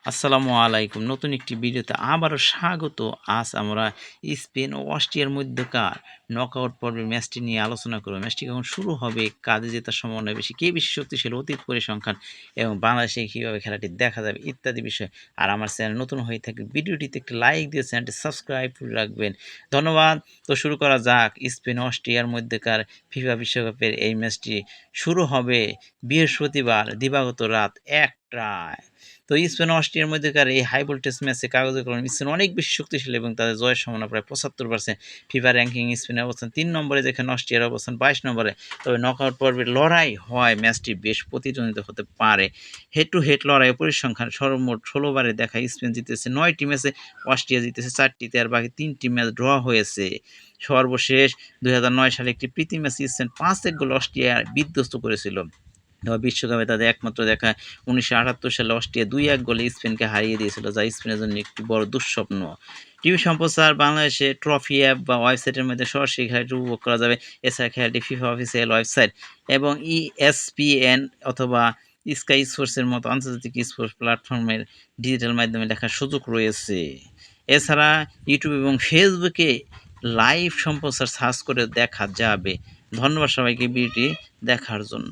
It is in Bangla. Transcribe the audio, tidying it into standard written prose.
আসসালামু আলাইকুম। নতুন একটি ভিডিওতে আবারও স্বাগত। আজ আমরা স্পেন ও অস্ট্রিয়ার মধ্যকার নকআউট পর্বের ম্যাচটি নিয়ে আলোচনা করব। ম্যাচটি কখন শুরু হবে, কাদের জেতার সম্ভাবনা বেশি, কে বেশি শক্তিশালী, অতীত পরিসংখ্যান এবং বাংলাদেশে কীভাবে খেলাটি দেখা যাবে ইত্যাদি বিষয়। আর আমার চ্যানেল নতুন হয়ে থাকলে ভিডিওটিতে একটি লাইক দিয়ে চ্যানেলটি সাবস্ক্রাইব করে রাখবেন। ধন্যবাদ। তো শুরু করা যাক। স্পেন ও অস্ট্রিয়ার মধ্যকার ফিফা বিশ্বকাপের এই ম্যাচটি শুরু হবে বৃহস্পতিবার দিবাগত রাত ১টায়। তো স্পেন ও অস্ট্রিয়ার মধ্যকার এই হাই ভোল্টেজ ম্যাচে কাগজে কলমে স্পেন অনেক বেশি শক্তিশালী এবং তাদের জয়ের সম্ভাবনা প্রায় ৭৫%। ফিফা র্যাঙ্কিং স্পেনের অবস্থান ৩ নম্বরে, যেখানে অস্ট্রিয়ার অবস্থান ২২ নম্বরে। তবে নকআউট পর্বের লড়াই হয় ম্যাচটি বেশ প্রতিদ্বন্দ্বিতা হতে পারে। হেড টু হেড লড়াইয়ে পরিসংখ্যান সর্বমোট ১৬ বারে দেখা স্পেন জিতেছে ৯টি ম্যাচে, অস্ট্রিয়া জিতেছে ৪টিতে, আর বাকি ৩টি ম্যাচ ড্র হয়েছে। সর্বশেষ ২০০৯ সালে একটি প্রীতি ম্যাচে স্পেন ৫-১ গোলে অস্ট্রিয়া বিধ্বস্ত করেছিল। বিশ্বকাপে তাদের একমাত্র দেখা ১৯৭৮ সালে অস্ট্রিয়া ২-১ গোলে স্পেনকে হারিয়ে দিয়েছিল, যা স্পেনের জন্য একটি বড় দুঃস্বপ্ন। টিভি সম্প্রচার বাংলাদেশে ট্রফি অ্যাপ বা ওয়েবসাইটের মধ্যে সরাসরি খেলাটি উপভোগ করা যাবে। এছাড়া খেলাটি ফিফা অফিসিয়াল ওয়েবসাইট এবং ESPN অথবা স্কাই স্পোর্টসের মতো আন্তর্জাতিক স্পোর্টস প্ল্যাটফর্মের ডিজিটাল মাধ্যমে দেখার সুযোগ রয়েছে। এছাড়া ইউটিউব এবং ফেসবুকে লাইভ সম্প্রচার সার্চ করে দেখা যাবে। ধন্যবাদ সবাইকে ভিডিওটি দেখার জন্য।